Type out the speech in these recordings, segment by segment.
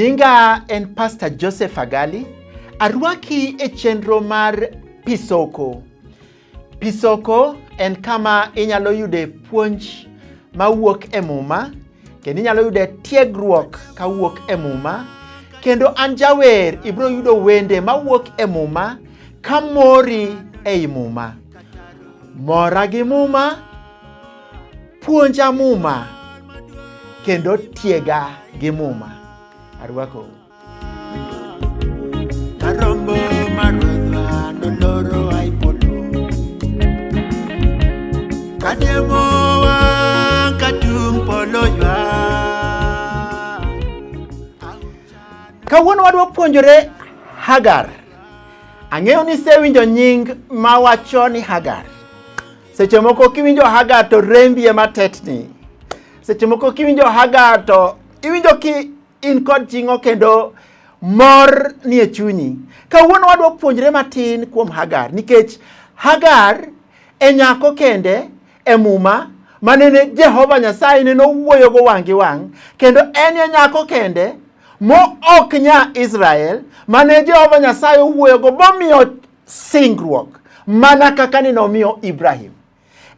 Nyinga en Pastor Joseph Agali. Arwaki e chenro mar Pisoko. Pisoko en kama inyalo yude puonj mawuok e muma, kendo inyalo yude tiegruok kawuok e muma, kendo an jawer ibro yudo wende mawuok e muma kamori ei muma. Mora gi muma, puonja muma, kendo tiega gi muma. Arwako. Karombo marwadha noloro aipoto Kademowa katung polo ywa. Kawuono wadwa puonjore Hagar. Ang'eyo ni sewinjo nying mawacho ni Hagar. Seche moko kiwinjo Hagar to rembi ema tetni. Seche moko kiwinjo Hagar to iwinjo ki in kod chingo kendo mor ni e chunyi. Kawuono wadwa puonjore matin kuom Hagar, nikech Hagar e nyako kende e muma manene Jehova Nyasaye ne nowuoyo go wang' gi wang', kendo en e nyako kende mo ok nya Israel mane Jehova Nyasaye owuoyo go bomiyo singruok mana kaka ni nomiyo Ibrahim.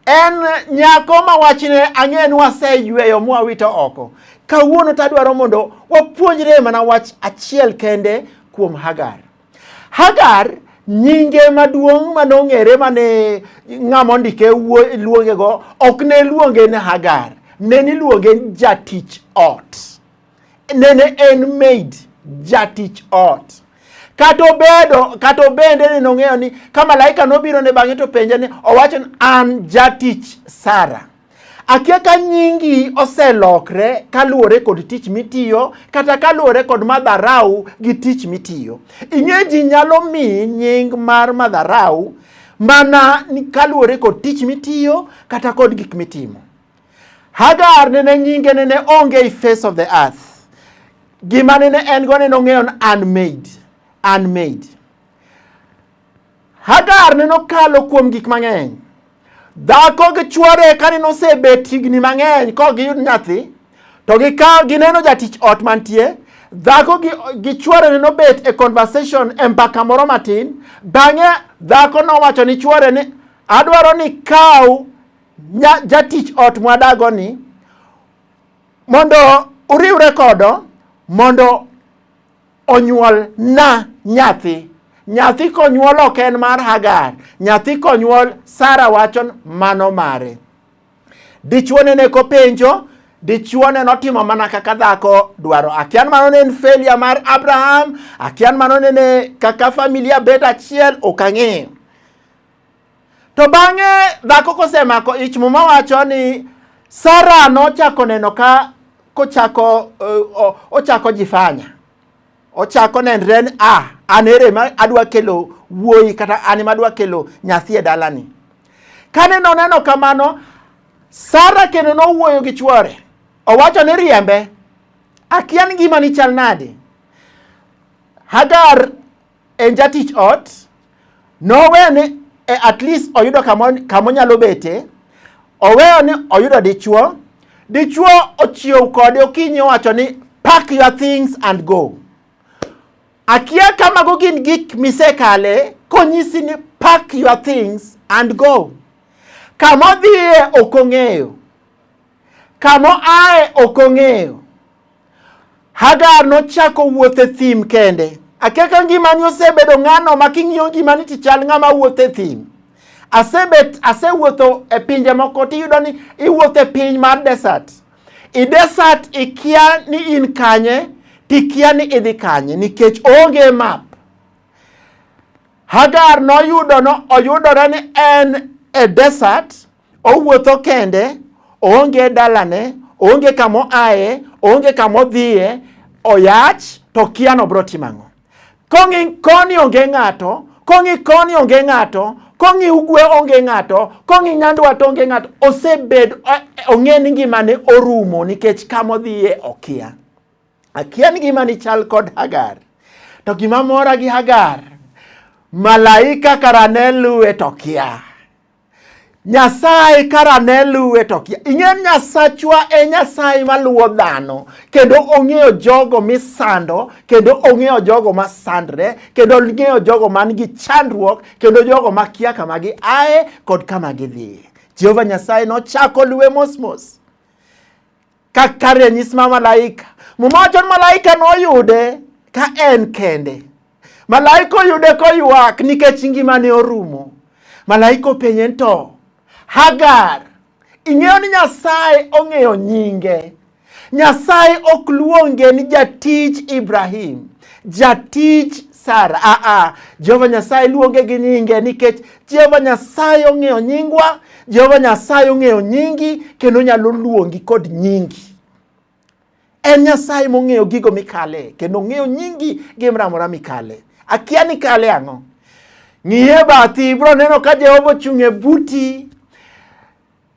En nyako ma wachne ang'e ni waseyweyo mwawito oko. Kawuono tadwaro mondo wapuonjre mana wach achiel kende kuom Hagar. Hagar nyinge maduong' manong'ere mane ng'ama ndike luonge go ok ne luonge ni Hagar, ne ni luonge ni jatich ot. Nene en maid, jatich ot. Kato bende ne nong'eyo ni ka malaika nobiro ne bang'e to penje ni owacho ni an jatich Sara. Akia ka nyingi oselokre kaluwore kod tich mitiyo kata kaluwore kod madharau gi tich mitiyo. Ing'e ji nyalo mi nying mar madharau mana ni kaluwore kod tich mitiyo kata kod gik mitimo. Hagar nene nyinge nene onge i face of the earth. Gima nene en go nene ong'eyo unmade. Hagar nene okalo kuom gik mang'eny. Dhako gi chuore kane nosebet higni mang'eny ko giyud nyathi, to gineno jatich ot mantie. Dhako gi chuore ne nobet e conversation e mbaka moro matin. Bang'e dhako nowacho ni chuore ni adwaro ni kaw jatich ot mwadago ni mondo uriwre kodo mondo onyuol na nyathi. Nyathi konyuol ok en mar Hagar. Nyathi konyuol Sara wachon mano mare. Dichuo ne kopenjo, dichuo ne notimo mana kaka dhako dwaro. Akian mano ne en failure mar Abraham, akian mano ne kaka familia bet achiel okang'eyo. To bang'e dhako kosemako ich, muma wacho ni Sara nochako neno ka ochako jifanya. Ochako nenre ni anere ma adwa kelo wuoyi kata ani madwa kelo nyathi e dalani. Kane noneno kamano, Sara kendo nowuoyo gi chuore. Owacho ni riembe. Akian gima ni chal nade. Hagar en jatich ot. Nowe ni at least oyudo kamonyalo bete. Oweyo ni oyudo dichuo. Dichuo ochiew kode okinyi owacho ni pack your things and go. Akia kama go gin gik misekale konyisi ni pack your things and go. Kamo dhiye okong'eyo. Kamo ae okong'eyo. Hagar nochako wuothe thim kende. Akia ka ngimani osebedo ng'ano making'iyo ngimani tichal ng'ama wuothe thim. Asewuotho e pinje moko tiyudo ni iwuothe piny mar desert. I desert ikia ni in kanye, tikia ni idhi kanye nikech onge map. Hagar oyudore ni en e desert, owuotho kende, onge dalane, onge kamo aye, onge kamo dhiye, oyach to kia no bro timang'o. Kong'i koni onge ng'ato, kong'i koni onge ng'ato, kong'i ugwe onge ng'ato, kong'i nyandwat onge ng'ato. Osebed ong'e ni ngimane orumo nikech kamo dhiye okia. Akia ni gima ni chal kod Hagar. To gima mora gi Hagar, malaika karane luwe to kia. Nyasaye kara ne luwe to kia. Ing'e Nyasachwa e Nyasaye maluwo dhano, kendo ong'eyo jogo misando, kendo ong'eyo jogo masandre, kendo ong'eyo jogo man gi chandruok, kendo jogo makia kama gi ae kod kama gidhi. Jehova Nyasaye nochako luwe mos. Kaka ranyisi ma malaika. Mumachon malaika noyude ka en kende. Malaika oyude koywak nikech ngimane orumo. Malaika openje to, Hagar, ing'eyo ni Nyasaye ong'eyo nyinge. Nyasaye ok luonge ni jatich Ibrahim, jatich Sara. Jehova Nyasaye luonge gi nyinge nikech Jehova Nyasaye ong'eyo nyingwa, Jehova Nyasaye ong'eyo nyingi, kendo nyalo luongi kod nyingi. En Nyasaye mong'eyo gigo mikale, kendo ong'eyo nyingi gimoro amora mikale. Akia ni kale ang'o? Ng'iye bathi, ibro neno ka Jehova ochung'e buti.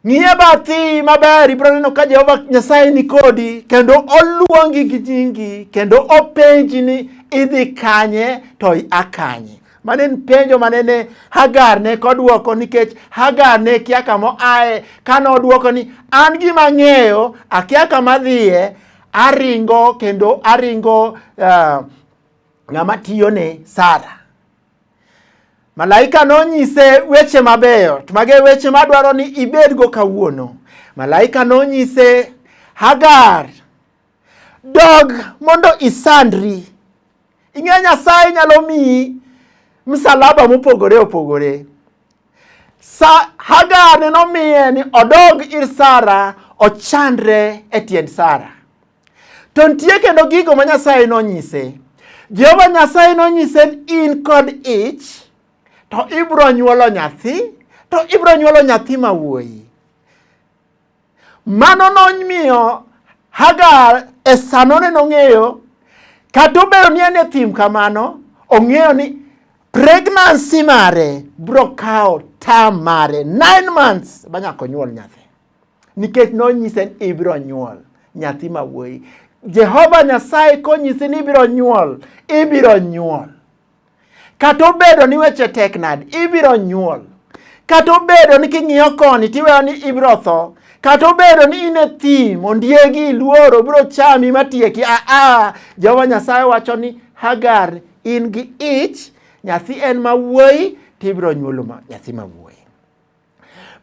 Ng'iye bathi maber, ibro neno ka Jehova Nyasaye ni kodi, kendo oluongi gi nyingi, kendo openji ni idhi kanye to akanye. Manen penjo manene Hagar ne kodwoko, nikech Hagar ne kia kama ae, kano odwoko ni an gima ng'eyo, akia kama dhiye, aringo, kendo aringo ng'ama tiyo ne Sara. Malaika nonyise weche mabeyo, mage weche madwaro ni ibedgo kawuono. Malaika nonyise, Hagar, dog mondo isandri. Ing'e Nyasaye nyalo miyi msalaba mopogore opogore. Hagar ne nomiye ni odog ir Sara, ochandre e tiend Sara. To nitie kendo gigo ma Nyasaye nonyise. Jehova Nyasaye nonyise in kod ich, to ibro nyuolo nyathi, to ibro nyuolo nyathi mawuoyi. Mano nomiyo Hagar e sanone nong'eyo, kata obedo ni ene thim kamano, ong'eyo ni pregnancy mare bro kawo term mare 9 months banyako nyuol nyathi. Nikech nonyise ni ibro nyuol nyathi mawuoyi. Jehova Nyasaye konyisi ni ibiro nyuol. Kata obedo ni weche tek nade, ibiro nyuol. Kata obedo ni king'iyo koni tiweyo ni ibiro tho. Kata obedo ni ine thim, ondiegi, luoro, biro chami matieki. Jehova Nyasaye wacho ni Hagar, in gi ich, nyathi en mawuoyi, tibiro nyuolo nyathi mawuoyi.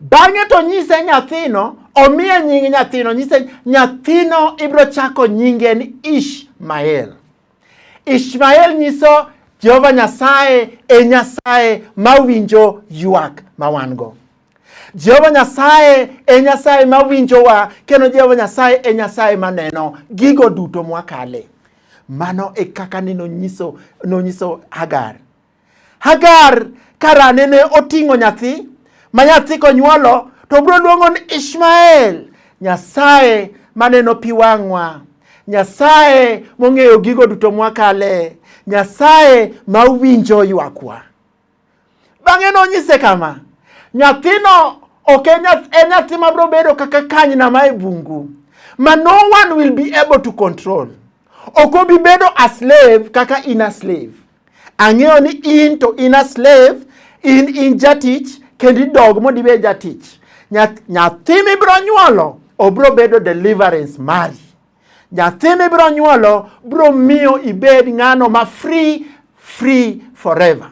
Bang'e to nyise nyathino, omiye nying nyathino, nyise nyathino ibiro chako nyinge ni Ishmael. Ishmael nyiso Jehova Nyasaye e Nyasaye mawinjo ywak mawango. Jehova Nyasaye e Nyasaye mawinjo wa, kendo Jehova Nyasaye e Nyasaye maneno gigo duto mwakale. Mano e kaka nonyiso Hagar. Hagar karane ne oting'o nyathi, ma nyathi konyuolo to bro luongo ni Ishmael. Nyasaye maneno pi wang'wa, Nyasaye mong'eyo gigo duto mwakale, Nyasaye mawinjo ywakwa. Bang'e nonyise kama, nyathino ok en nyathi mabro bedo kaka kanyna ma e bungu, ma no one will be able to control. Ok obi bedo a slave kaka in a slave. Ang'eyo ni in to in a slave, in jatich, kendi dog mondi be jatich. Nyathi mibro nyuolo obro bedo deliverance mari. Nyathi mibro nyuolo bro miyo ibed ng'ano ma free forever.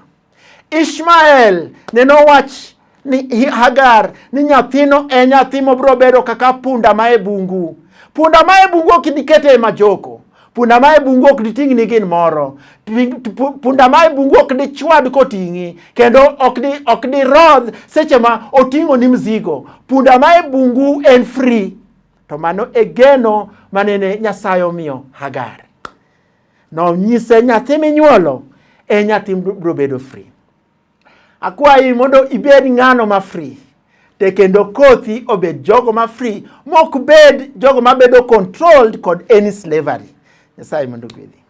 Ishmael neno wach ni Hagar ni nyathino e nyathi mobro bedo kaka punda ma e bungu. Punda ma e bungu ok dikete majoko. Punda ma e bungu ok diting' ni gin moro. Punda ma e bungu ok dichwad koting'i, kendo ok di rodh seche ma oting'o ni mzigo. Punda ma e bungu en free. To mano e geno manene Nyasaye omiyo Hagar. No nyise nyathi minyuolo e nyathi bro bedo free. Akwayi mondo ibed ng'ano ma free. Te kendo kothi obed jogo ma free, mok bed jogo ma bedo controlled kod any slavery. Nyasaye mondo gwedhi.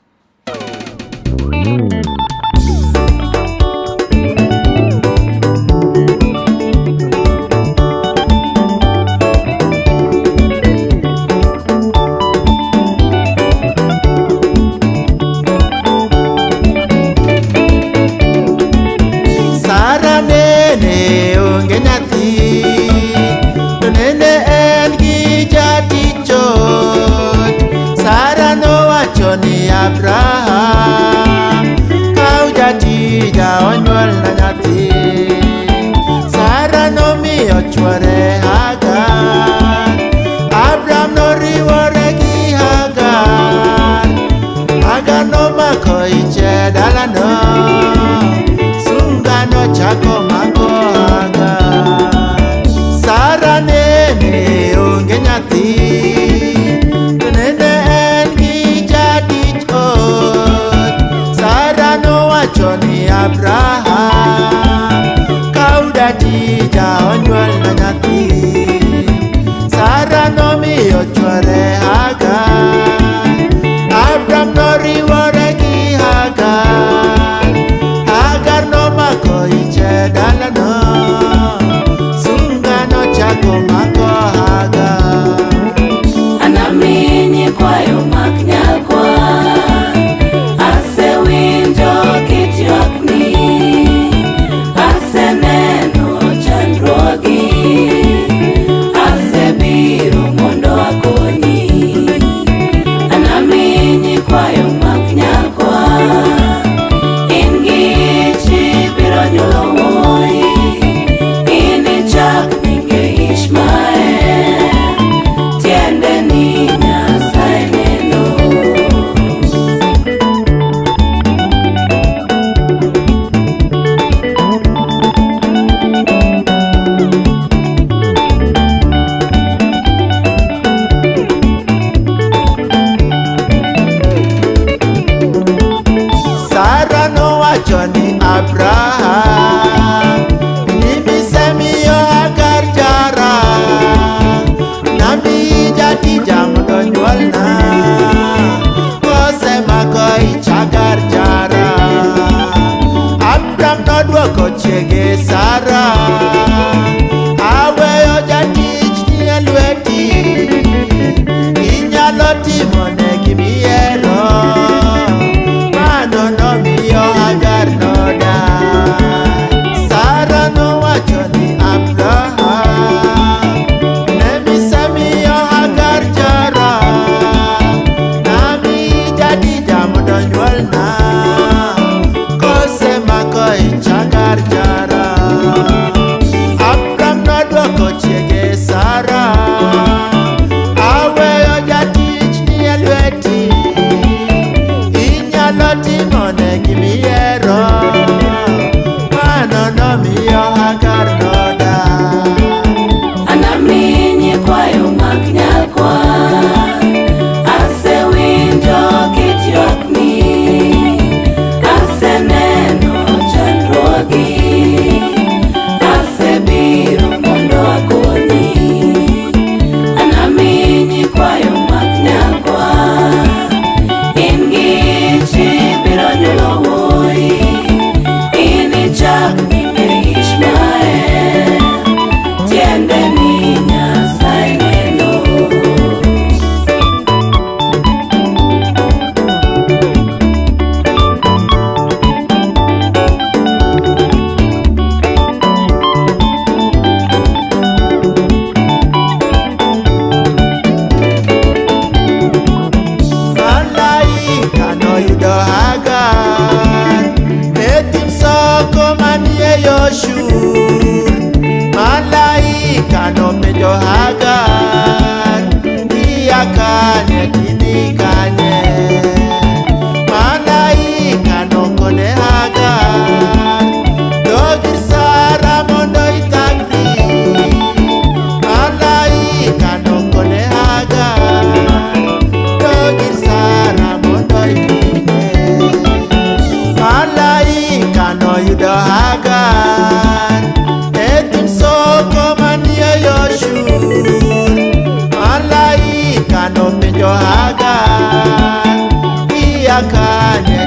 Sara nene onge nyathi, Abraham kau jatija onyuol na nyathi. Sara nomiyo chwore Hagar, Abraham noriwore gi Hagar. Hagar nomako iche dalano, sunga nochako mako Hagar. Sara nene onge nyathi, nene en gi jadich ot. Sara nowacho ni Abraham kau datija onyuol na nyathi. Sara nomiyo chwore Hagar, Abraham noriwore gi Hagar. Hagar nomako iche dalano, sunga nochako mako Hagar. Anamenye kwayo mak nyal kwan, asewinjo kit ywakni, aseneno chandruogi, asebiro mondo akonyi. Anamenye kwayo mak nyal kwan, in gi chi biro nyuolo wuoyi, inichak nyinge Ishmael, tiende ni Nyasaye neno. Sara nowacho ni Abraham, nimisemiyo Hagar jara, namiyi jatija mondo nyuolna. Kosemako ich Hagar jara, Abraham nodwoko chiege Sara, aweyo jatich ni e lweti, inyalo timone gimiyiero. Mano nomiyo Hagar nodak. Sara nowacho ni Abraham, nemisemiyo Hagar jara, namiyi jadija mondo nyuolna. Kosemako ich Hagar jara, Abraham nodwoko chiege Sara, aweyo jatich ni e lweti, inyalo timone gimiyiero. Mano nomiyo Hagar nodak. Anamenye kwayo mak nyal kwan, asewinjo kit ywakni, aseneno chandruogi, asebiro mondo akonyi. Anamenye kwayo mak nyal kwan, in gi chi biro nyuolo wuoyi, inichak nyinge Ishmael, tiende ni Nyasaye neno. Malaika noyudo Hagar e thim soko manie yo Shur. Malaika nopenjo Hagar, iya kanye kini kanye. Malaika nokone Hagar, dogir Sara mondo itagri. Malaika nokone Hagar, dogir Sara mondo itine. Malaika noyudo Hagar e thim soko manie yo Shur. Malaika nopenjo Hagar, iya kanye